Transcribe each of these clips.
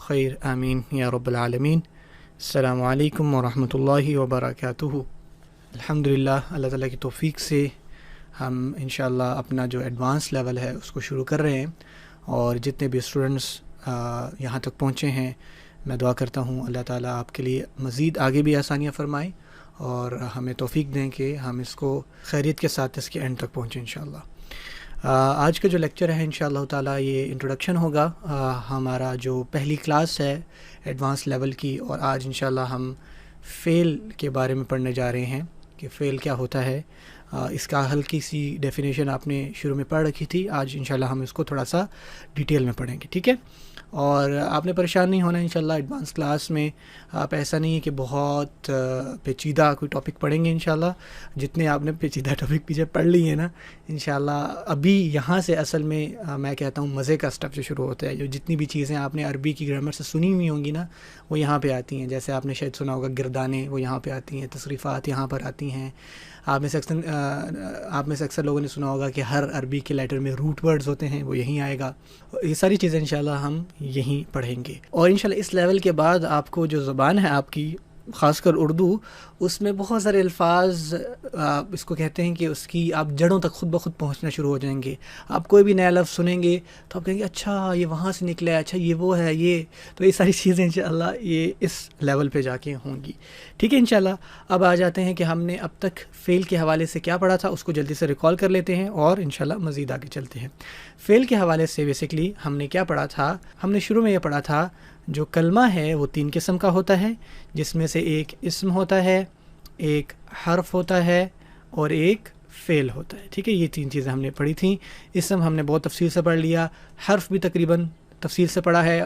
خیر آمین یا رب العالمین۔ السلام علیکم ورحمۃ اللہ وبرکاتہ۔ الحمدللہ، اللہ تعالیٰ کی توفیق سے ہم انشاءاللہ اپنا جو ایڈوانس لیول ہے اس کو شروع کر رہے ہیں، اور جتنے بھی اسٹوڈنٹس یہاں تک پہنچے ہیں میں دعا کرتا ہوں اللہ تعالیٰ آپ کے لیے مزید آگے بھی آسانیاں فرمائیں اور ہمیں توفیق دیں کہ ہم اس کو خیریت کے ساتھ اس کے اینڈ تک پہنچیں انشاءاللہ۔ آج کا جو لیکچر ہے انشاءاللہ تعالیٰ یہ انٹروڈکشن ہوگا ہمارا جو پہلی کلاس ہے ایڈوانس لیول کی، اور آج انشاءاللہ ہم فیل کے بارے میں پڑھنے جا رہے ہیں کہ فیل کیا ہوتا ہے۔ اس کا ہلکی سی ڈیفینیشن آپ نے شروع میں پڑھ رکھی تھی، آج انشاءاللہ ہم اس کو تھوڑا سا ڈیٹیل میں پڑھیں گے، ٹھیک ہے؟ اور آپ نے پریشان نہیں ہونا انشاءاللہ، ایڈوانس کلاس میں آپ ایسا نہیں ہے کہ بہت پیچیدہ کوئی ٹاپک پڑھیں گے انشاءاللہ۔ جتنے آپ نے پیچیدہ ٹاپک پیچھے پڑھ لی ہیں نا انشاءاللہ، ابھی یہاں سے اصل میں میں کہتا ہوں مزے کا اسٹیپ جو شروع ہوتا ہے۔ جو جتنی بھی چیزیں آپ نے عربی کی گرامر سے سنی ہوئی ہوں گی نا وہ یہاں پہ آتی ہیں، جیسے آپ نے شاید سنا ہوگا گردانے، وہ یہاں پہ آتی ہیں، تصریفات یہاں پر آتی ہیں۔ آپ میں سے اکثر لوگوں نے سنا ہوگا کہ ہر عربی کے لیٹر میں روٹ ورڈز ہوتے ہیں، وہ یہیں آئے گا۔ یہ ساری چیزیں انشاءاللہ ہم یہیں پڑھیں گے، اور انشاءاللہ اس لیول کے بعد آپ کو جو زبان ہے آپ کی، خاص کر اردو، اس میں بہت سارے الفاظ اس کو کہتے ہیں کہ اس کی آپ جڑوں تک خود بخود پہنچنا شروع ہو جائیں گے۔ آپ کوئی بھی نیا لفظ سنیں گے تو آپ کہیں گے اچھا یہ وہاں سے نکلا ہے، اچھا یہ وہ ہے یہ، تو یہ ساری چیزیں انشاءاللہ یہ اس لیول پہ جا کے ہوں گی، ٹھیک ہے انشاءاللہ۔ اب آ جاتے ہیں کہ ہم نے اب تک فیل کے حوالے سے کیا پڑھا تھا، اس کو جلدی سے ریکال کر لیتے ہیں اور انشاءاللہ مزید آگے چلتے ہیں۔ فیل کے حوالے سے بیسکلی ہم نے کیا پڑھا تھا، ہم نے شروع میں یہ پڑھا تھا جو کلمہ ہے وہ 3 قسم کا ہوتا ہے، جس میں سے ایک اسم ہوتا ہے، ایک حرف ہوتا ہے اور ایک فعل ہوتا ہے، ٹھیک ہے؟ یہ 3 چیزیں ہم نے پڑھی تھیں۔ اسم ہم نے بہت تفصیل سے پڑھ لیا، حرف بھی تقریباً تفصیل سے پڑھا ہے،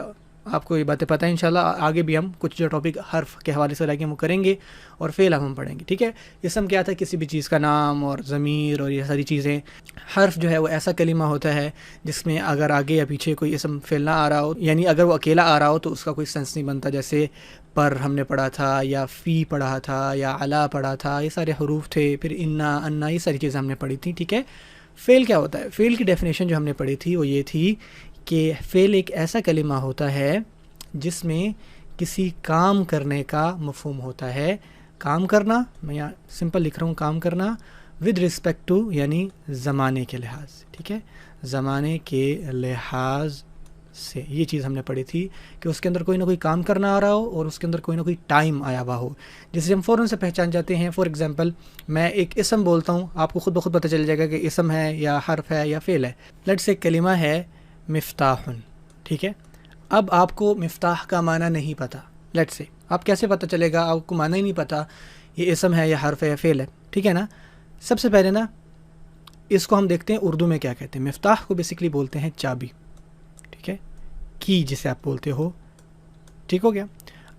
آپ کو یہ باتیں پتہ ہیں انشاءاللہ۔ آگے بھی ہم کچھ جو ٹاپک حرف کے حوالے سے رہ کے ہم کریں گے، اور فعل ہم پڑھیں گے، ٹھیک ہے؟ اسم کیا تھا، کسی بھی چیز کا نام اور ضمیر اور یہ ساری چیزیں۔ حرف جو ہے وہ ایسا کلمہ ہوتا ہے جس میں اگر آگے یا پیچھے کوئی اسم فعل نہ آ رہا ہو، یعنی اگر وہ اکیلا آ رہا ہو تو اس کا کوئی سینس نہیں بنتا، جیسے پر ہم نے پڑھا تھا، یا فی پڑھا تھا، یا علا پڑھا تھا، یہ سارے حروف تھے، پھر انا انا، یہ ساری چیزیں ہم نے پڑھی تھیں، ٹھیک ہے؟ فعل کیا ہوتا ہے؟ فعل کی ڈیفینیشن جو ہم نے پڑھی تھی وہ یہ تھی کہ فعل ایک ایسا کلمہ ہوتا ہے جس میں کسی کام کرنے کا مفہوم ہوتا ہے۔ کام کرنا، میں یہاں سمپل لکھ رہا ہوں، کام کرنا ود رسپیکٹ ٹو، یعنی زمانے کے لحاظ سے، ٹھیک ہے؟ زمانے کے لحاظ سے یہ چیز ہم نے پڑھی تھی کہ اس کے اندر کوئی نہ کوئی کام کرنا آ رہا ہو اور اس کے اندر کوئی نہ کوئی ٹائم آیا ہوا ہو، جسے ہم فوراً سے پہچان جاتے ہیں۔ فار ایگزامپل میں ایک اسم بولتا ہوں، آپ کو خود بخود پتہ چل جائے گا کہ اسم ہے یا حرف ہے یا فعل ہے۔ لیٹس سے کلمہ ہے مفتاح، ٹھیک ہے؟ اب آپ کو مفتاح کا معنی نہیں پتہ، لیٹس سے آپ کیسے پتہ چلے گا، آپ کو معنی ہی نہیں پتہ یہ اسم ہے یا حرف ہے یا فعل ہے، ٹھیک ہے نا؟ سب سے پہلے نا اس کو ہم دیکھتے ہیں اردو میں کیا کہتے ہیں۔ مفتاح کو بیسکلی بولتے ہیں چابی، ٹھیک ہے؟ کی جسے آپ بولتے ہو، ٹھیک ہو گیا؟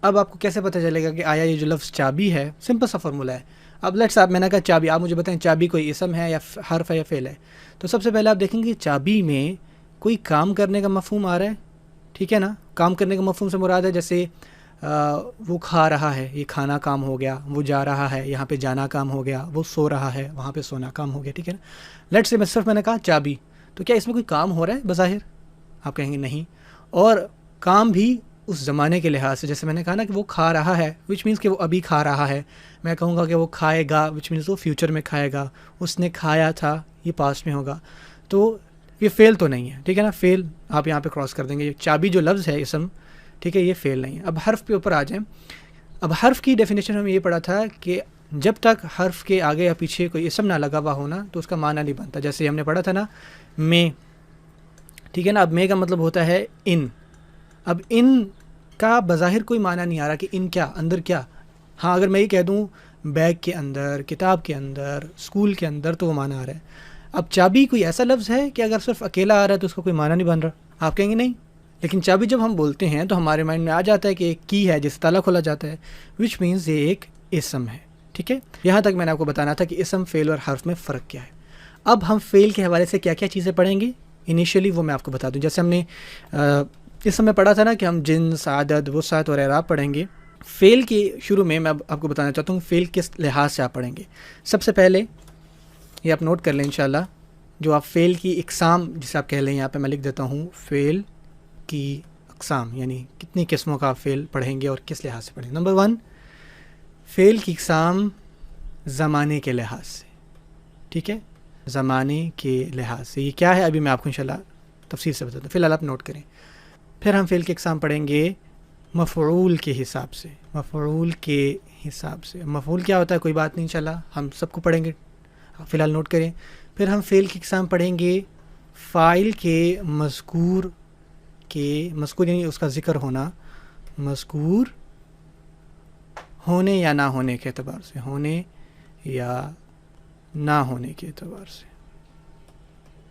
اب آپ کو کیسے پتہ چلے گا کہ آیا یہ جو لفظ چابی ہے، سمپل سا فارمولہ ہے۔ اب لیٹس آپ، میں نے کہا چابی، آپ مجھے بتائیں چابی کوئی اسم ہے یا حرف ہے یا فعل ہے؟ تو سب سے پہلے آپ دیکھیں گے چابی میں کوئی کام کرنے کا مفہوم آ رہا ہے، ٹھیک ہے نا؟ کام کرنے کا مفہوم سے مراد ہے جیسے وہ کھا رہا ہے، یہ کھانا کام ہو گیا، وہ جا رہا ہے، یہاں پہ جانا کام ہو گیا، وہ سو رہا ہے، وہاں پہ سونا کام ہو گیا، ٹھیک ہے نا؟ لیٹس سے میں نے کہا چابی، تو کیا اس میں کوئی کام ہو رہا ہے بظاہر؟ آپ کہیں گے نہیں، اور کام بھی اس زمانے کے لحاظ سے، جیسے میں نے کہا نا کہ وہ کھا رہا ہے، وچ مینس کہ وہ ابھی کھا رہا ہے۔ میں کہوں گا کہ وہ کھائے گا، وچ مینس وہ فیوچر میں کھائے گا۔ اس نے کھایا تھا، یہ پاسٹ میں ہوگا، تو یہ فعل تو نہیں ہے، ٹھیک ہے نا؟ فعل آپ یہاں پہ کراس کر دیں گے۔ چابی جو لفظ ہے اسم، ٹھیک ہے، یہ فعل نہیں ہے۔ اب حرف پہ اوپر آ جائیں۔ اب حرف کی ڈیفینیشن ہم یہ پڑھا تھا کہ جب تک حرف کے آگے یا پیچھے کوئی اسم نہ لگا ہوا ہونا تو اس کا معنی نہیں بنتا۔ جیسے ہم نے پڑھا تھا نا میں، ٹھیک ہے نا؟ اب میں کا مطلب ہوتا ہے ان۔ اب ان کا بظاہر کوئی معنی نہیں آ رہا کہ ان کیا، اندر کیا۔ ہاں اگر میں یہ کہہ دوں بیگ کے اندر، کتاب کے اندر، اسکول کے اندر، تو وہ معنی آ رہا ہے۔ اب چابی کوئی ایسا لفظ ہے کہ اگر صرف اکیلا آ رہا ہے تو اس کا کوئی معنی نہیں بن رہا؟ آپ کہیں گے نہیں، لیکن چابی جب ہم بولتے ہیں تو ہمارے مائنڈ میں آ جاتا ہے کہ ایک کی ہے جس تالا کھولا جاتا ہے، وچ مینز یہ ایک اسم ہے، ٹھیک ہے؟ یہاں تک میں نے آپ کو بتانا تھا کہ اسم، فعل اور حرف میں فرق کیا ہے۔ اب ہم فعل کے حوالے سے کیا کیا چیزیں پڑھیں گے انیشیلی، وہ میں آپ کو بتا دوں۔ جیسے ہم نے اسم میں پڑھا تھا نا کہ ہم جنس، عدد، وسعت اور اعراب پڑھیں گے۔ فعل کے شروع میں آپ کو بتانا چاہتا ہوں فعل کس لحاظ سے آپ پڑھیں گے۔ سب سے پہلے یہ آپ نوٹ کر لیں انشاءاللہ، جو آپ فعل کی اقسام جسے آپ کہہ لیں، یہاں پہ میں لکھ دیتا ہوں فعل کی اقسام یعنی کتنی قسموں کا آپ فعل پڑھیں گے اور کس لحاظ سے پڑھیں گے. نمبر 1 فعل کی اقسام زمانے کے لحاظ سے. ٹھیک ہے, زمانے کے لحاظ سے یہ کیا ہے ابھی میں آپ کو انشاءاللہ تفصیل سے بتاتا ہوں, فی الحال آپ نوٹ کریں. پھر ہم فعل کی اقسام پڑھیں گے مفعول کے حساب سے. مفعول کے حساب سے مفعول کیا ہوتا ہے کوئی بات نہیں, انشاءاللہ ہم سب کو پڑھیں گے, فی الحال نوٹ کریں. پھر ہم فعل کی اقسام پڑھیں گے فاعل کے مذکور یعنی اس کا ذکر ہونا, مذکور ہونے یا نہ ہونے کے اعتبار سے, ہونے یا نہ ہونے کے اعتبار سے,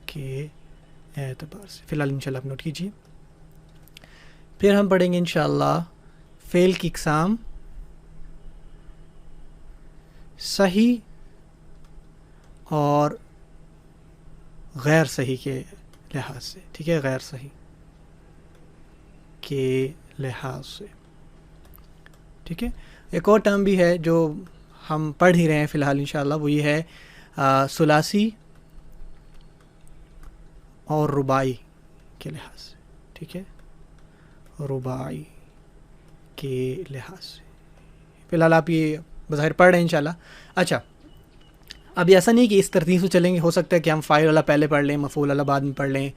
فی الحال انشاءاللہ آپ نوٹ کیجیے. پھر ہم پڑھیں گے انشاءاللہ فعل کی اقسام صحیح اور غیر صحیح کے لحاظ سے. ٹھیک ہے, غیر صحیح کے لحاظ سے. ٹھیک ہے, ایک اور ٹرم بھی ہے جو ہم پڑھ ہی رہے ہیں فی الحال انشاءاللہ, وہ یہ ہے ثلاثی اور رباعی کے لحاظ سے. ٹھیک ہے, رباعی کے لحاظ سے. فی الحال آپ یہ بظاہر پڑھ رہے ہیں انشاءاللہ. اچھا, اب ایسا نہیں کہ اس ترتیب سے چلیں گے, ہو سکتا ہے کہ ہم فاعل والا پہلے پڑھ لیں, مفعول والا بعد میں پڑھ لیں.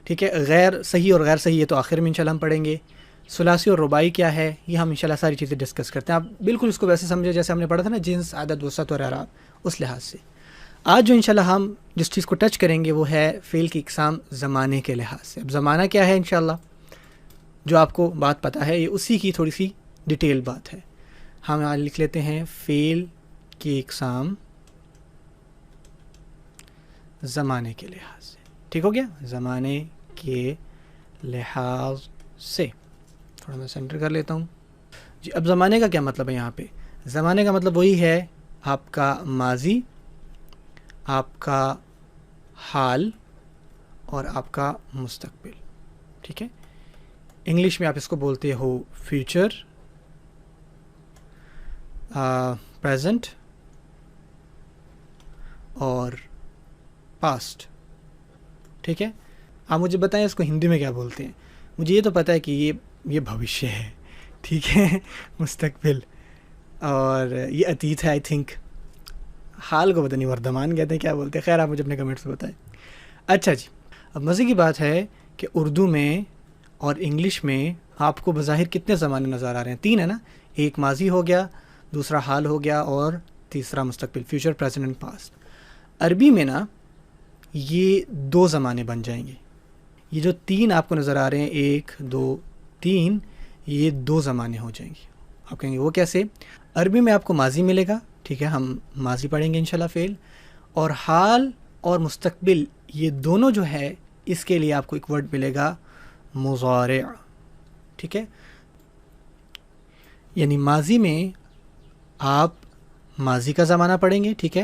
ٹھیک ہے, غیر صحیح اور غیر صحیح یہ تو آخر میں انشاءاللہ ہم پڑھیں گے. ثلاثی اور رباعی کیا ہے یہ ہم انشاءاللہ ساری چیزیں ڈسکس کرتے ہیں. آپ بالکل اس کو ویسے سمجھے جیسے ہم نے پڑھا تھا نا, جنس, عدد, وسعت اور اعراب, اس لحاظ سے. آج جو انشاءاللہ ہم جس چیز کو ٹچ کریں گے وہ ہے فعل کی اقسام زمانے کے لحاظ سے. اب زمانہ کیا ہے انشاءاللہ جو آپ کو بات پتہ ہے, یہ اسی کی تھوڑی سی ڈیٹیل بات ہے. ہم یہاں لکھ لیتے ہیں فعل کی اقسام زمانے کے لحاظ سے. ٹھیک ہو گیا, زمانے کے لحاظ سے. تھوڑا میں سینٹر کر لیتا ہوں جی. اب زمانے کا کیا مطلب ہے یہاں پہ؟ زمانے کا مطلب وہی ہے آپ کا ماضی, آپ کا حال اور آپ کا مستقبل. ٹھیک ہے, انگلش میں آپ اس کو بولتے ہو فیوچر, پریزنٹ اور پاسٹ. ٹھیک ہے, آپ مجھے بتائیں اس کو ہندی میں کیا بولتے ہیں. مجھے یہ تو پتہ ہے کہ یہ بھوشیہ ہے. ٹھیک ہے, مستقبل, اور یہ اتیت ہے آئی تھنک. حال کو پتہ نہیں وردمان کہتے ہیں کیا بولتے ہیں, خیر آپ مجھے اپنے کمنٹس میں بتائیں. اچھا جی, اب مزے کی بات ہے کہ اردو میں اور انگلش میں آپ کو بظاہر کتنے زمانے نظر آ رہے ہیں؟ 3 ہے نا. ایک ماضی ہو گیا, دوسرا حال ہو گیا, اور تیسرا مستقبل, فیوچر, پریزنٹ اینڈ پاسٹ. عربی میں نا یہ 2 زمانے بن جائیں گے. یہ جو 3 آپ کو نظر آ رہے ہیں, 1 2 3, یہ 2 زمانے ہو جائیں گے. آپ کہیں گے وہ کیسے؟ عربی میں آپ کو ماضی ملے گا. ٹھیک ہے, ہم ماضی پڑھیں گے انشاءاللہ فعل, اور حال اور مستقبل یہ دونوں جو ہے اس کے لیے آپ کو ایک ورڈ ملے گا مضارع. ٹھیک ہے, یعنی ماضی میں آپ ماضی کا زمانہ پڑھیں گے. ٹھیک ہے,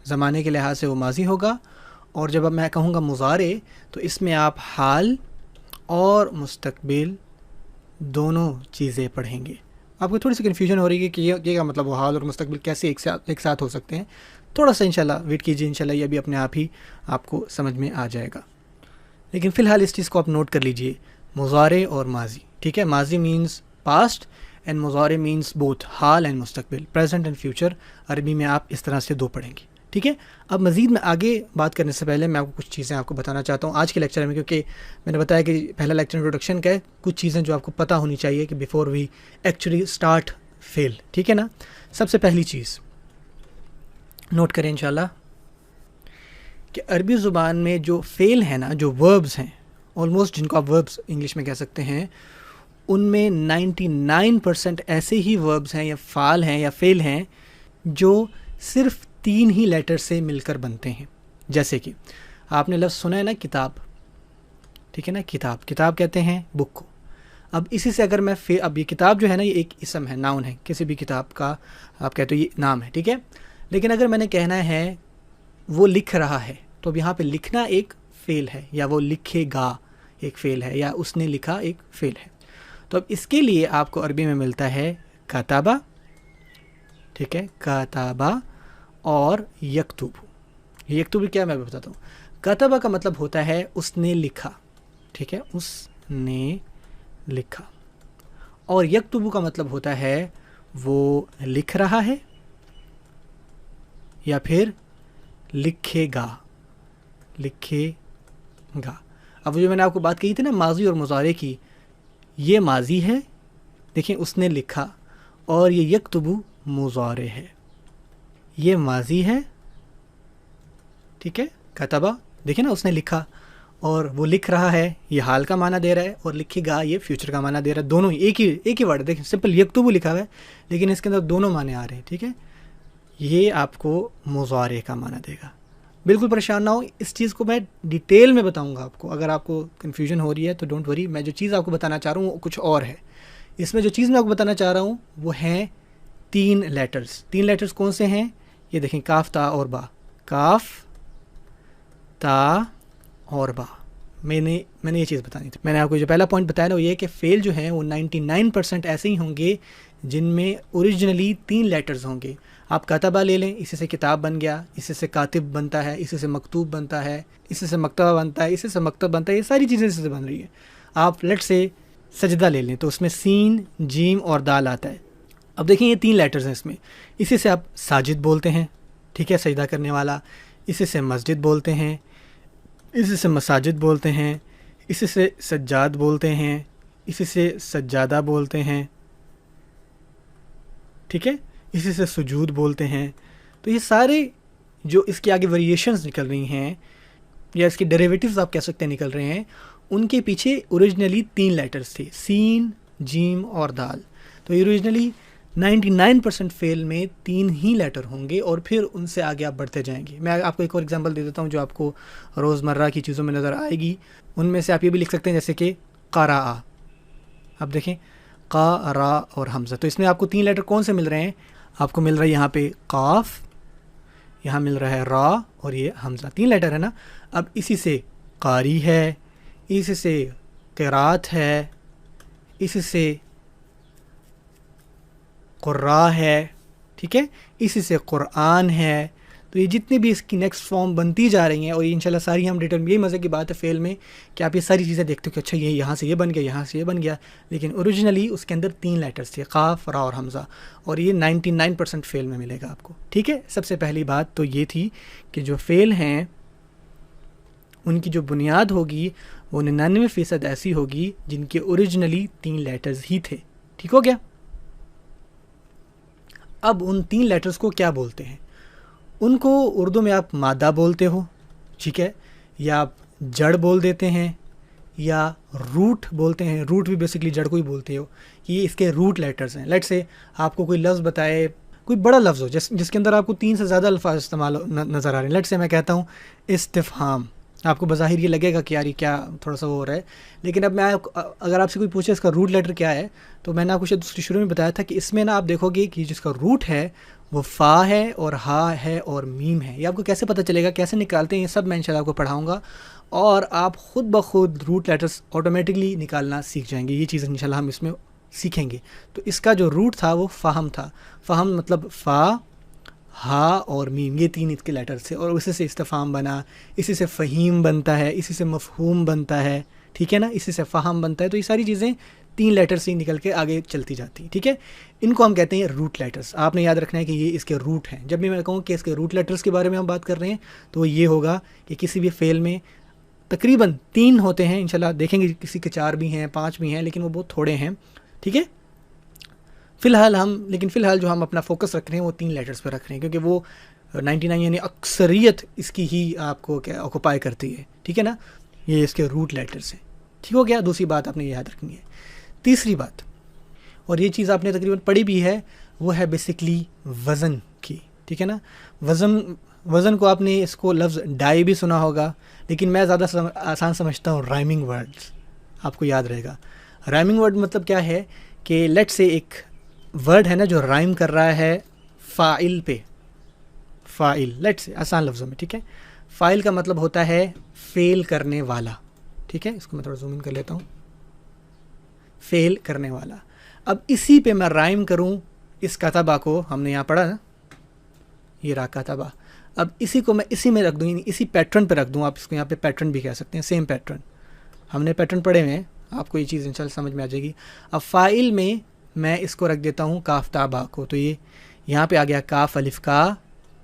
زمانے کے لحاظ سے وہ ماضی ہوگا. اور جب اب میں کہوں گا مضارع تو اس میں آپ حال اور مستقبل دونوں چیزیں پڑھیں گے. آپ کو تھوڑی سی کنفیوژن ہو رہی ہے کہ یہ کیا مطلب وہ حال اور مستقبل کیسے ایک ساتھ ہو سکتے ہیں. تھوڑا سا انشاءاللہ ویٹ کیجیے, انشاءاللہ یہ بھی اپنے آپ ہی آپ کو سمجھ میں آ جائے گا. لیکن فی الحال اس چیز کو آپ نوٹ کر لیجئے, مضارع اور ماضی. ٹھیک ہے, ماضی مینز پاسٹ اینڈ مضارع مینز بوتھ حال اینڈ مستقبل, پریزنٹ اینڈ فیوچر. عربی میں آپ اس طرح سے 2 پڑھیں گے. ٹھیک ہے, اب مزید میں آگے بات کرنے سے پہلے میں آپ کو کچھ چیزیں آپ کو بتانا چاہتا ہوں آج کے لیکچر میں, کیونکہ میں نے بتایا کہ پہلا لیکچر انٹروڈکشن کا ہے. کچھ چیزیں جو آپ کو پتہ ہونی چاہیے کہ بیفور وی ایکچولی اسٹارٹ فعل. ٹھیک ہے نا, سب سے پہلی چیز نوٹ کریں انشاءاللہ کہ عربی زبان میں جو فعل ہیں نا, جو وربز ہیں, آلموسٹ جن کو آپ وربز انگلش میں کہہ سکتے ہیں, ان میں 99% ایسے ہی وربز ہیں یا فعال ہیں یا فعل ہیں جو صرف 3 ہی لیٹر سے مل کر بنتے ہیں. جیسے کہ آپ نے لفظ سنا ہے نا کتاب. ٹھیک ہے نا, کتاب کہتے ہیں بک کو. اب اسی سے اگر میں اب یہ کتاب جو ہے نا یہ ایک اسم ہے, ناؤن ہے, کسی بھی کتاب کا آپ کہتے ہو یہ نام ہے. ٹھیک ہے, لیکن اگر میں نے کہنا ہے وہ لکھ رہا ہے تو اب یہاں پہ لکھنا ایک فعل ہے, یا وہ لکھے گا ایک فعل ہے, یا اس نے لکھا ایک فعل ہے. تو اب اس کے لیے آپ کو عربی میں ملتا ہے کتابہ. ٹھیک ہے, کتابہ اور یکتب. یکتب کیا میں بتاتا ہوں. کتابہ کا مطلب ہوتا ہے اس نے لکھا. ٹھیک ہے, اس نے لکھا. اور یکتبو کا مطلب ہوتا ہے وہ لکھ رہا ہے یا پھر لکھے گا. لکھے گا. اب جو میں نے آپ کو بات کہی تھی نا ماضی اور مضارع کی، یہ ماضی ہے، دیکھیں اس نے لکھا، اور یہ یکتبو مضارع ہے. یہ ماضی ہے، ٹھیک ہے، کتبہ، دیکھیں نا اس نے لکھا، اور وہ لکھ رہا ہے، یہ حال کا معنی دے رہا ہے، اور لکھے گا یہ فیوچر کا معنی دے رہا ہے. دونوں ایک ہی ورڈ. دیکھیں سمپل یکتبو لکھا ہوا ہے لیکن اس کے اندر دونوں معنی آ رہے ہیں، ٹھیک ہے. یہ آپ کو مضارع کا معنی دے گا. بالکل پریشان نہ ہو، اس چیز کو میں ڈیٹیل میں بتاؤں گا آپ کو. اگر آپ کو کنفیوژن ہو رہی ہے تو ڈونٹ وری، میں جو چیز آپ کو بتانا چاہ رہا ہوں وہ کچھ اور ہے. اس میں جو چیز میں آپ کو بتانا چاہ رہا ہوں وہ ہیں 3 لیٹرز. 3 لیٹرز کون سے ہیں؟ یہ دیکھیں، کاف، تا اور با. کاف، تا اور با. میں نے یہ چیز بتانی تھی. میں نے آپ کو جو پہلا پوائنٹ بتایا نا وہ یہ کہ فعل جو ہیں وہ 99% ایسے ہی ہوں گے جن میں اوریجنلی 3 لیٹرز ہوں گے. آپ کاتبہ لے لیں، اسی سے کتاب بن گیا، اسی سے کاتب بنتا ہے، اسی سے مکتوب بنتا ہے، اسی سے مکتبہ بنتا ہے، اسی سے مکتب بنتا ہے. یہ ساری چیزیں اسی سے بن رہی ہیں. آپ لیٹ سے سجدہ لے لیں تو اس میں سین، جیم اور دال آتا ہے. اب دیکھیں یہ 3 لیٹرز ہیں اس میں. اسی سے آپ ساجد بولتے ہیں، ٹھیک ہے، سجدہ کرنے والا. اسی سے مسجد بولتے ہیں، اسی سے مساجد بولتے ہیں، اسی سے سجاد بولتے ہیں، اسی سے سجادہ بولتے ہیں، ٹھیک ہے، اسی سے سجود بولتے ہیں. تو یہ سارے جو اس کے آگے ویریشنز نکل رہی ہیں یا اس کے ڈیریویٹیوز آپ کہہ سکتے ہیں نکل رہے ہیں، ان کے پیچھے اوریجنلی 3 لیٹرز تھے، سین، جیم اور دال. تو اوریجنلی 99% فعل میں 3 ہی لیٹر ہوں گے اور پھر ان سے آگے آپ بڑھتے جائیں گے. میں آپ کو ایک اور ایگزامپل دے دیتا ہوں جو آپ کو روزمرہ کی چیزوں میں نظر آئے گی. ان میں سے آپ یہ بھی لکھ سکتے ہیں جیسے کہ قرأ. اب دیکھیں قا، را اور حمزہ. تو اس میں آپ کو 3 لیٹر کون سے مل رہے ہیں؟ آپ کو مل رہا ہے یہاں پہ قاف، یہاں مل رہا ہے را اور یہ حمزہ. 3 لیٹر ہے نا. اب اسی سے قاری ہے، اسی سے قرات ہے، اسی سے قرا ہے، ٹھیک ہے، اسی سے قرآن ہے. تو یہ جتنے بھی اس کی نیکسٹ فارم بنتی جا رہی ہیں، اور یہ انشاءاللہ ساری ہم ڈیٹیل میں، یہی مزے کی بات ہے فعل میں کہ آپ یہ ساری چیزیں دیکھتے ہو کہ اچھا یہ یہاں سے یہ بن گیا، یہاں سے یہ بن گیا، لیکن اوریجنلی اس کے اندر 3 لیٹرز تھے، قاف، را اور حمزہ. اور یہ 99% فعل میں ملے گا آپ کو، ٹھیک ہے. سب سے پہلی بات تو یہ تھی کہ جو فعل ہیں ان کی جو بنیاد ہوگی وہ 99% ایسی ہوگی جن کے اوریجنلی 3 لیٹرز ہی تھے. ٹھیک ہو گیا. اب ان 3 لیٹرز کو کیا بولتے ہیں؟ ان کو اردو میں آپ مادہ بولتے ہو، ٹھیک ہے، یا آپ جڑ بول دیتے ہیں، یا روٹ بولتے ہیں. روٹ بھی بیسکلی جڑ کو ہی بولتے ہو کہ یہ اس کے روٹ لیٹرز ہیں. لیٹ سے آپ کو کوئی لفظ بتائے، کوئی بڑا لفظ ہو جس کے اندر آپ کو 3 سے زیادہ الفاظ استعمال نظر آ رہے ہیں. لیٹ سے میں کہتا ہوں استفہام. آپ کو بظاہر یہ لگے گا کہ یار یہ کیا تھوڑا سا وہ ہو رہا ہے، لیکن اب میں اگر آپ سے کوئی پوچھے اس کا روٹ لیٹر کیا ہے، تو میں نے آپ کو شاید شروع میں بتایا تھا کہ اس میں نا آپ دیکھو گے کہ جس کا روٹ ہے وہ فا ہے اور ہا ہے اور میم ہے. یہ آپ کو کیسے پتہ چلے گا، کیسے نکالتے ہیں، یہ سب میں انشاءاللہ آپ کو پڑھاؤں گا، اور آپ خود بخود روٹ لیٹرز آٹومیٹکلی نکالنا سیکھ جائیں گے. یہ چیز انشاءاللہ ہم اس میں سیکھیں گے. تو اس کا جو روٹ تھا وہ فہم تھا. فہم مطلب فا، ہا اور میم، یہ 3 اس کے لیٹرز تھے، اور اسی سے استفہام بنا، اسی سے فہیم بنتا ہے، اسی سے مفہوم بنتا ہے، ٹھیک ہے نا، اسی سے فہم بنتا ہے. تو یہ ساری چیزیں 3 لیٹر سے نکل کے آگے چلتی جاتی ہیں، ٹھیک ہے. ان کو ہم کہتے ہیں روٹ لیٹرز. آپ نے یاد رکھنا ہے کہ یہ اس کے روٹ ہیں. جب بھی میں کہوں کہ اس کے روٹ لیٹرز کے بارے میں ہم بات کر رہے ہیں تو وہ یہ ہوگا کہ کسی بھی فعل میں تقریباً 3 ہوتے ہیں. انشاءاللہ دیکھیں گے کسی کے 4 بھی ہیں، 5 بھی ہیں، لیکن وہ بہت تھوڑے ہیں، ٹھیک ہے. فی الحال جو ہم اپنا فوکس رکھ رہے ہیں وہ 3 لیٹرز پہ رکھ رہے ہیں، کیونکہ وہ 99 یعنی اکثریت اس کی ہی آپ کو کیا آکوپائی کرتی ہے، ٹھیک ہے نا. یہ اس کے روٹ لیٹرز ہیں. ٹھیک ہو گیا. دوسری بات آپ نے یہ یاد رکھنی ہے. تیسری بات، اور یہ چیز آپ نے تقریباً پڑھی بھی ہے، وہ ہے بیسکلی وزن کی، ٹھیک ہے نا. وزن کو آپ نے اس کو لفظ ڈائی بھی سنا ہوگا، لیکن میں زیادہ آسان سمجھتا ہوں رائمنگ ورڈز. آپ کو یاد رہے گا رائمنگ ورڈ مطلب کیا ہے کہ لیٹ سے ایک ورڈ ہے نا جو رائم کر رہا ہے فاعل پہ. فاعل لیٹ سے آسان لفظوں میں، ٹھیک ہے. فاعل کا مطلب ہوتا ہے فعل کرنے والا، ٹھیک ہے. اس کو میں تھوڑا زوم ان کر لیتا ہوں. فعل کرنے والا. اب اسی پہ میں رائم کروں اس کتبہ کو، ہم نے یہاں پڑھا نا، یہ رہا کتبہ. اب اسی کو میں اسی میں رکھ دوں، یعنی اسی پیٹرن پہ رکھ دوں. آپ اس کو یہاں پہ پیٹرن بھی کہہ سکتے ہیں، سیم پیٹرن. ہم نے پیٹرن پڑھے ہوئے ہیں، آپ کو یہ چیز انشاءاللہ سمجھ میں آ جائے گی. اب فاعل میں اس کو رکھ دیتا ہوں کاف تا با کو, تو یہ یہاں پہ آ گیا کاف الف کا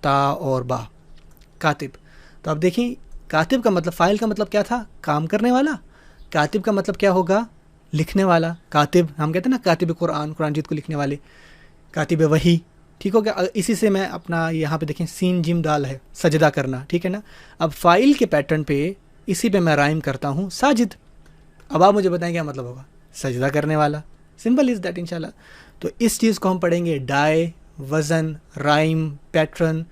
تا اور با, کاتب. تو اب دیکھیں کاتب کا مطلب, فاعل کا مطلب کیا تھا؟ کام کرنے والا. کاتب کا مطلب کیا ہوگا؟ لکھنے والا. کاتب ہم کہتے ہیں نا کاتب قرآن جیت کو لکھنے والے, کاتب وحی. ٹھیک ہو گیا. اسی سے میں اپنا یہاں پہ دیکھیں سین جیم دال ہے, سجدہ کرنا. ٹھیک ہے نا. اب فاعل کے پیٹرن پہ اسی پہ میں رائم کرتا ہوں ساجد. اب آپ مجھے بتائیں کیا مطلب ہوگا؟ سجدہ کرنے والا. سمپل از دیٹ انشاءاللہ. تو اس چیز کو ہم پڑھیں گے ڈائے, وزن, رائم, پیٹرن.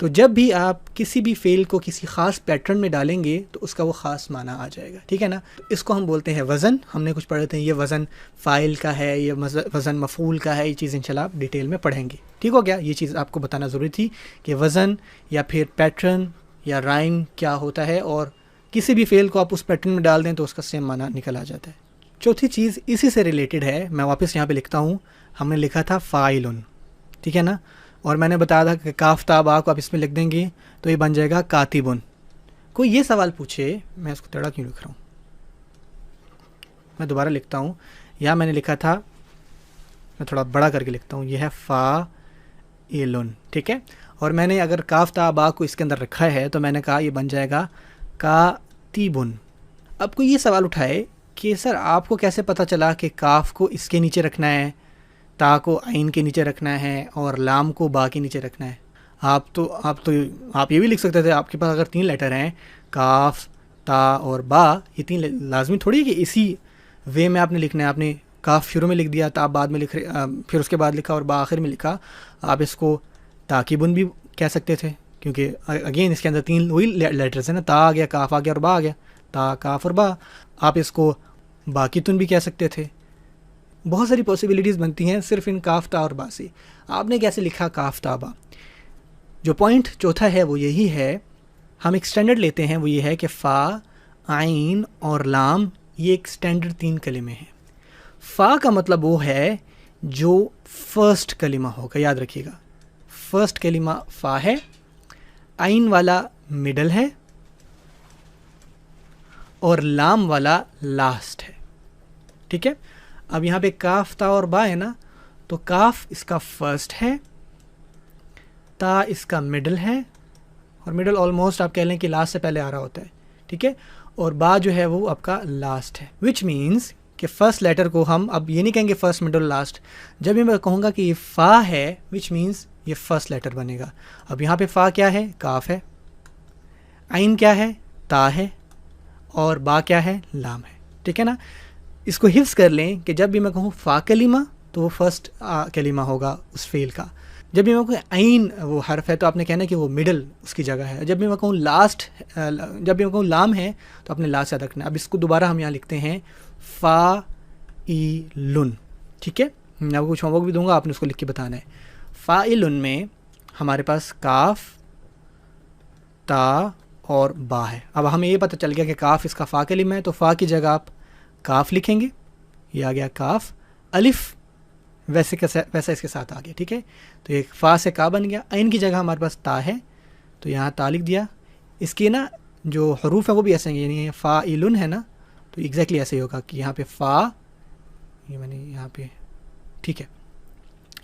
تو جب بھی آپ کسی بھی فعل کو کسی خاص پیٹرن میں ڈالیں گے تو اس کا وہ خاص معنی آ جائے گا. ٹھیک ہے نا. تو اس کو ہم بولتے ہیں وزن. ہم نے کچھ پڑھے تھے, یہ وزن فاعل کا ہے, یہ وزن مفعول کا ہے. یہ چیز انشاءاللہ آپ ڈیٹیل میں پڑھیں گے. ٹھیک ہو گیا. یہ چیز آپ کو بتانا ضروری تھی کہ وزن یا پھر پیٹرن یا رائم کیا ہوتا ہے, اور کسی بھی فعل کو آپ اس پیٹرن میں ڈال دیں تو اس کا سیم معنی نکل آ جاتا ہے. چوتھی چیز اسی سے ریلیٹڈ ہے, میں واپس یہاں پہ لکھتا ہوں. ہم نے لکھا تھا فاعلن. ٹھیک ہے نا. اور میں نے بتایا تھا کہ کاف تا با کو آپ اس میں لکھ دیں گے تو یہ بن جائے گا کاتبن. کوئی یہ سوال پوچھے, میں اس کو ٹیڑھا کیوں لکھ رہا ہوں, میں دوبارہ لکھتا ہوں. یہاں میں نے لکھا تھا, میں تھوڑا بڑا کر کے لکھتا ہوں, یہ ہے فاعلن. ٹھیک ہے. اور میں نے اگر کاف تا با کو اس کے اندر رکھا ہے تو میں نے کہا یہ بن جائے گا کاتبن. اب کوئی یہ سوال اٹھائے کہ سر آپ کو کیسے پتہ چلا کہ کاف کو اس کے نیچے رکھنا ہے, تا کو عین کے نیچے رکھنا ہے, اور لام کو با کے نیچے رکھنا ہے؟ آپ یہ بھی لکھ سکتے تھے. آپ کے پاس اگر 3 لیٹر ہیں, کاف, تا اور با, یہ 3 لازمی تھوڑی ہے کہ اسی وے میں آپ نے لکھنا ہے. آپ نے کاف شروع میں لکھ دیا, تا بعد میں لکھ پھر اس کے بعد لکھا, اور با آخر میں لکھا. آپ اس کو تاکیبن بھی کہہ سکتے تھے, کیونکہ اگین اس کے اندر 3 وہی لیٹرز ہیں نا, تا آ گیا, کاف آ گیا اور با آ گیا, تا, کاف اور با. آپ اس کو باقیتن بھی کہہ سکتے تھے. بہت ساری پاسبلٹیز بنتی ہیں صرف ان کاف تا اور با سے. آپ نے کیسے لکھا کاف تا با؟ جو پوائنٹ چوتھا ہے وہ یہی ہے, ہم ایک سٹینڈرڈ لیتے ہیں, وہ یہ ہے کہ فا, عین اور لام یہ ایک سٹینڈرڈ 3 کلمے ہیں. فا کا مطلب وہ ہے جو فرسٹ کلمہ ہوگا, یاد رکھیے گا, فرسٹ کلمہ فا ہے. عین والا مڈل ہے, اور لام والا لاسٹ ہے. ٹھیک ہے. اب یہاں پہ کاف تا اور با ہے نا, تو کاف اس کا فرسٹ ہے, تا اس کا مڈل ہے, اور مڈل آلموسٹ آپ کہہ لیں کہ لاسٹ سے پہلے آ رہا ہوتا ہے. ٹھیک ہے. اور با جو ہے وہ آپ کا لاسٹ ہے, وچ مینس کہ فرسٹ لیٹر کو ہم اب یہ نہیں کہیں گے فرسٹ, مڈل, لاسٹ. جب بھی میں کہوں گا کہ یہ فا ہے, وچ مینس یہ فرسٹ لیٹر بنے گا. اب یہاں پہ فا کیا ہے؟ کاف ہے. عین کیا ہے؟ تا ہے. اور با کیا ہے؟ لام ہے. ٹھیک ہے نا. اس کو حفظ کر لیں کہ جب بھی میں کہوں فا کلمہ تو وہ فرسٹ کلمہ ہوگا اس فعل کا. جب بھی میں کہوں عین وہ حرف ہے تو آپ نے کہنا کہ وہ مڈل اس کی جگہ ہے. جب بھی میں کہوں لاسٹ, جب بھی میں کہوں لام ہے تو آپ نے لاسٹ یاد رکھنا ہے. اب اس کو دوبارہ ہم یہاں لکھتے ہیں فاعلن. ٹھیک ہے. میں آپ کو کچھ ہوم ورک بھی دوں گا, آپ نے اس کو لکھ کے بتانا ہے. فاعلن میں ہمارے پاس کاف, تا اور با ہے. اب ہمیں یہ پتہ چل گیا کہ کاف اس کا فا کلمہ ہے, تو فا کی جگہ آپ کاف لکھیں گے. یہ آ گیا کاف. الف ویسا اس کے ساتھ آ گیا. ٹھیک ہے. تو یہ فا سے کا بن گیا. عین کی جگہ ہمارے پاس تا ہے, تو یہاں تا لکھ دیا. اس کے نا جو حروف ہیں وہ بھی ایسے ہیں, یعنی فاعلن ہے نا, تو ایگزیکٹلی ایسے ہی ہوگا کہ یہاں پہ فا, یہ میں نے یہاں پہ, ٹھیک ہے,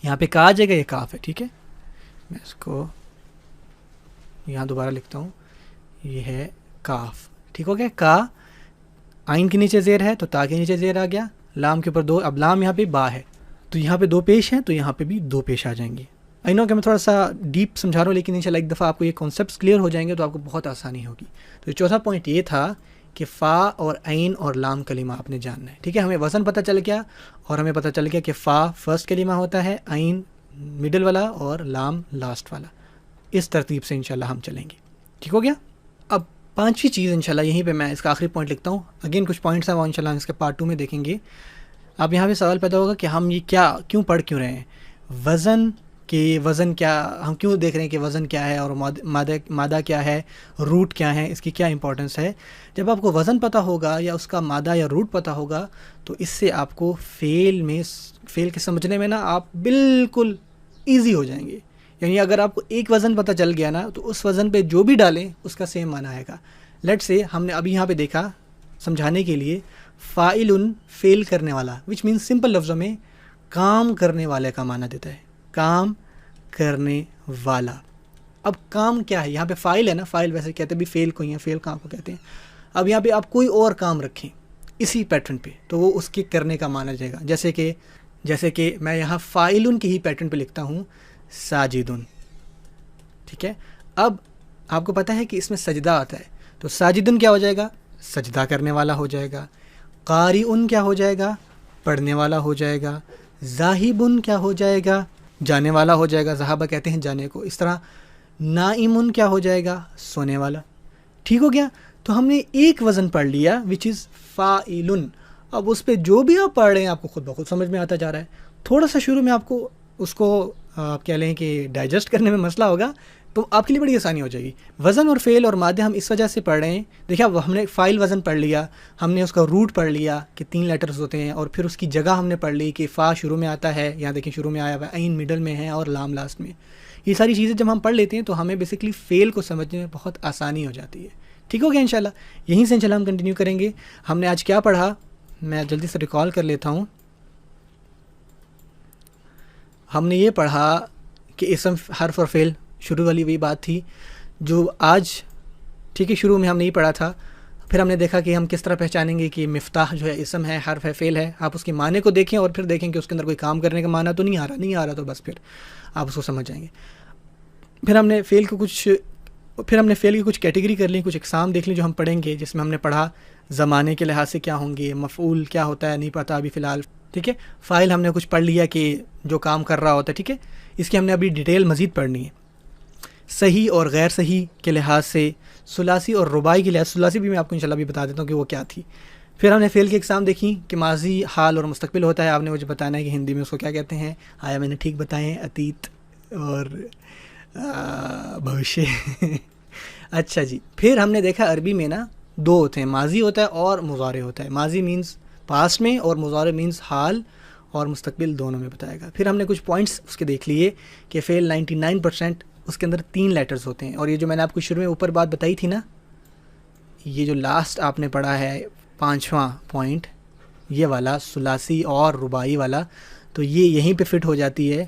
یہاں پہ کا آ جائے گا, یہ کاف ہے. ٹھیک ہے. میں اس کو یہاں دوبارہ لکھتا ہوں, یہ ہے کاف. ٹھیک ہو گیا. کا عین کے نیچے زیر ہے تو تا کے نیچے زیر آ گیا. لام کے اوپر 2, اب لام یہاں پہ با ہے, تو یہاں پہ 2 پیش ہیں, تو یہاں پہ بھی 2 پیش آ جائیں گے. آئی نو کہ میں تھوڑا سا ڈیپ سمجھا رہا ہوں, لیکن انشاءاللہ ایک دفعہ آپ کو یہ کانسیپٹس کلیئر ہو جائیں گے تو آپ کو بہت آسانی ہوگی. تو چوتھا پوائنٹ یہ تھا کہ فا اور عین اور لام کلمہ آپ نے جاننا ہے. ٹھیک ہے. ہمیں وزن پتہ چل گیا, اور ہمیں پتہ چل گیا کہ فا فرسٹ کلمہ ہوتا ہے, عین مڈل والا, اور لام لاسٹ والا. اس ترتیب سے انشاءاللہ ہم چلیں گے. ٹھیک ہو گیا. اب 5ویں چیز انشاءاللہ یہیں پہ میں اس کا آخری پوائنٹ لکھتا ہوں. اگین کچھ پوائنٹس ہیں وہ انشاءاللہ ہم اس کے پارٹ 2 میں دیکھیں گے. اب یہاں پہ سوال پیدا ہوگا کہ ہم یہ کیوں پڑھ کیوں رہے ہیں وزن, کہ وزن کیا, ہم کیوں دیکھ رہے ہیں کہ وزن کیا ہے, اور مادہ کیا ہے, روٹ کیا ہے, اس کی کیا امپورٹنس ہے. جب آپ کو وزن پتہ ہوگا یا اس کا مادہ یا روٹ پتہ ہوگا تو اس سے آپ کو فعل کے سمجھنے میں نا آپ بالکل ایزی ہو جائیں گے. یعنی اگر آپ کو ایک وزن پتہ چل گیا نا تو اس وزن پہ جو بھی ڈالیں اس کا سیم معنی آئے گا. لیٹ سے ہم نے ابھی یہاں پہ دیکھا سمجھانے کے لیے فاعل فیل کرنے والا، وچ مینس سمپل لفظوں میں کام کرنے والے کا معنی دیتا ہے، کام کرنے والا۔ اب کام کیا ہے؟ یہاں پہ فاعل ہے نا، فاعل ویسے کہتے ہیں بھی فیل کو ہی ہے، فیل کام کو کہتے ہیں۔ اب یہاں پہ آپ کوئی اور کام رکھیں اسی پیٹرن پہ تو وہ اس کے کرنے کا معنی جائے گا، جیسے کہ میں یہاں فاعل کی ہی پیٹرن پہ لکھتا ہوں ساجدن، ٹھیک ہے۔ اب آپ کو پتہ ہے کہ اس میں سجدہ آتا ہے، تو ساجدن کیا ہو جائے گا؟ سجدہ کرنے والا ہو جائے گا۔ قارئن کیا ہو جائے گا؟ پڑھنے والا ہو جائے گا۔ ذاہبن کیا ہو جائے گا؟ جانے والا ہو جائے گا، ذہابہ کہتے ہیں جانے کو۔ اس طرح نائمن کیا ہو جائے گا؟ سونے والا۔ ٹھیک ہو گیا؟ تو ہم نے ایک وزن پڑھ لیا وچ از فاعلن۔ اب اس پہ جو بھی آپ پڑھ رہے ہیں آپ کو خود بخود سمجھ میں آتا جا رہا ہے۔ تھوڑا سا شروع میں آپ کو اس کو آپ کہہ لیں کہ ڈائجسٹ کرنے میں مسئلہ ہوگا، تو آپ کے لیے بڑی آسانی ہو جائے گی۔ وزن اور فعل اور مادے ہم اس وجہ سے پڑھ رہے ہیں، دیکھیں اب ہم نے فاعل وزن پڑھ لیا، ہم نے اس کا روٹ پڑھ لیا کہ 3 لیٹرز ہوتے ہیں، اور پھر اس کی جگہ ہم نے پڑھ لی کہ فا شروع میں آتا ہے، یہاں دیکھیں شروع میں آیا ہوا ہے، عین مڈل میں ہے اور لام لاسٹ میں۔ یہ ساری چیزیں جب ہم پڑھ لیتے ہیں تو ہمیں بیسکلی فعل کو سمجھنے میں بہت آسانی ہو جاتی ہے۔ ٹھیک ہو گیا انشاءاللہ؟ یہیں سے انشاءاللہ ہم کنٹینیو کریں گے۔ ہم نے آج کیا پڑھا میں جلدی سے ریکال کر لیتا ہوں۔ ہم نے یہ پڑھا کہ اسم حرف اور فعل، شروع والی وہی بات تھی جو آج ٹھیک ہے شروع میں ہم نے یہ پڑھا تھا۔ پھر ہم نے دیکھا کہ ہم کس طرح پہچانیں گے کہ مفتاح جو ہے اسم ہے، حرف ہے، فعل ہے۔ آپ اس کے معنی کو دیکھیں اور پھر دیکھیں کہ اس کے اندر کوئی کام کرنے کا معنی تو نہیں آ رہا تو بس پھر آپ اس کو سمجھ جائیں گے۔ پھر ہم نے فعل کی کچھ کیٹیگری کر لیں، کچھ اقسام دیکھ لیں جو ہم پڑھیں گے، جس میں ہم نے پڑھا زمانے کے لحاظ سے کیا ہوں گے، مفعول کیا ہوتا ہے نہیں پتہ ابھی فی الحال، ٹھیک ہے۔ فاعل ہم نے کچھ پڑھ لیا کہ جو کام کر رہا ہوتا ہے، ٹھیک ہے۔ اس کی ہم نے ابھی ڈیٹیل مزید پڑھنی ہے۔ صحیح اور غیر صحیح کے لحاظ سے، ثلاثی اور رباعی کے لحاظ سے، ثلاثی بھی میں آپ کو انشاءاللہ بھی بتا دیتا ہوں کہ وہ کیا تھی۔ پھر ہم نے فعل کی اقسام دیکھی کہ ماضی، حال اور مستقبل ہوتا ہے، آپ نے مجھے بتانا ہے کہ ہندی میں اس کو کیا کہتے ہیں۔ آیا میں نے ٹھیک بتائے ہیں؟ اتیت اور بھوشیہ۔ اچھا جی، پھر ہم نے دیکھا عربی میں نا 2 ہوتے ہیں، ماضی ہوتا ہے اور مضارع ہوتا ہے۔ ماضی مینز پاسٹ میں اور مضارع مینز حال اور مستقبل دونوں میں بتائے گا۔ پھر ہم نے کچھ پوائنٹس اس کے دیکھ لیے کہ فعل 99% اس کے اندر 3 لیٹرز ہوتے ہیں، اور یہ جو میں نے آپ کو شروع میں اوپر بات بتائی تھی نا، یہ جو لاسٹ آپ نے پڑھا ہے 5واں پوائنٹ، یہ والا ثلاثی اور رباعی والا، تو یہ یہیں پہ فٹ ہو جاتی ہے،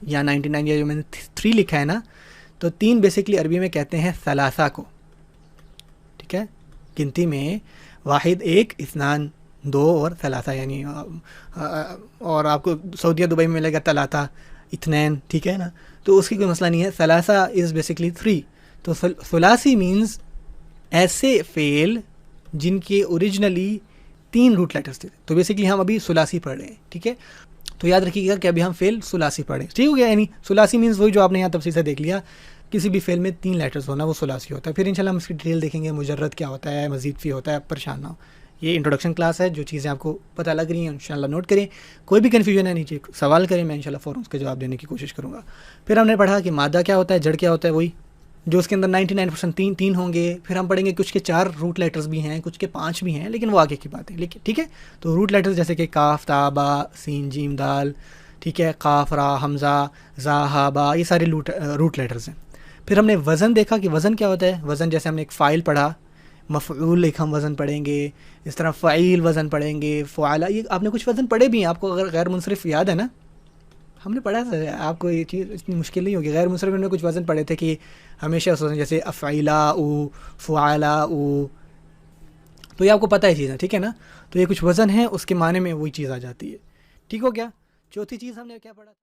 یا 99 یا جو میں نے 3 لکھا ہے نا، تو 3 بیسکلی عربی میں کہتے ہیں ثلاثہ کو، ٹھیک ہے۔ گنتی میں 1 1 2 2 اور ثلاثہ، یعنی اور آپ کو سعودیہ دبئی میں ملے گا ثلاثہ 2، ٹھیک ہے نا، تو اس کی کوئی مسئلہ نہیں ہے۔ ثلاثہ از بیسکلی 3، تو ثلاثی مینز ایسے فعل جن کے اوریجنلی 3 روٹ لیٹرز تھے، تو بیسکلی ہم ابھی ثلاثی پڑھ رہے ہیں، ٹھیک ہے۔ تو یاد رکھیے گا کہ ابھی ہم فعل ثلاثی پڑھ رہے ہیں، ٹھیک ہو گیا۔ یعنی ثلاثی مینز وہی جو آپ نے یہاں تفصیل سے دیکھ لیا، کسی بھی فعل میں 3 لیٹرز ہونا وہ ثلاثی ہوتا ہے۔ پھر انشاءاللہ ہم اس کی ڈیٹیل دیکھیں گے، مجرد کیا ہوتا ہے، مزید فی ہوتا ہے، پریشان نہ ہو۔ یہ انٹروڈکشن کلاس ہے، جو چیزیں آپ کو پتہ لگ رہی ہیں انشاءاللہ نوٹ کریں، کوئی بھی کنفیوژن ہے نیچے سوال کریں، میں انشاءاللہ فوراً اس کا جواب دینے کی کوشش کروں گا۔ پھر ہم نے پڑھا کہ مادہ کیا ہوتا ہے، جڑ کیا ہوتا ہے، وہی جو اس کے اندر 99% 3 ہوں گے۔ پھر ہم پڑھیں گے کچھ کے 4 روٹ لیٹرز بھی ہیں، کچھ کے 5 بھی ہیں، لیکن وہ آگے کی بات ہے، لیکن ٹھیک ہے۔ تو روٹ لیٹرز جیسے کہ کاف، تا، با، سین، جیم، دال، ٹھیک ہے، قاف، را، حمزہ، زا، ہا، با، یہ سارے روٹ لیٹرز ہیں۔ پھر ہم نے وزن دیکھا کہ وزن کیا ہوتا ہے۔ وزن جیسے ہم نے ایک فاعل پڑھا، مفعول ایک ہم وزن پڑھیں گے، اس طرح فعیل وزن پڑھیں گے، فعالہ، یہ آپ نے کچھ وزن پڑھے بھی ہیں، آپ کو اگر غیر منصرف یاد ہے نا، ہم نے پڑھا تھا، آپ کو یہ چیز اتنی مشکل نہیں ہوگی۔ غیر منصرف میں کچھ وزن پڑھے تھے کہ ہمیشہ اس وزن جیسے افعیلا او، فعالا او، تو یہ آپ کو پتہ ہے چیزیں، ٹھیک ہے نا۔ تو یہ کچھ وزن ہے، اس کے معنی میں وہی چیز آ جاتی ہے، ٹھیک ہو گیا۔ چوتھی چیز ہم نے کیا پڑھا؟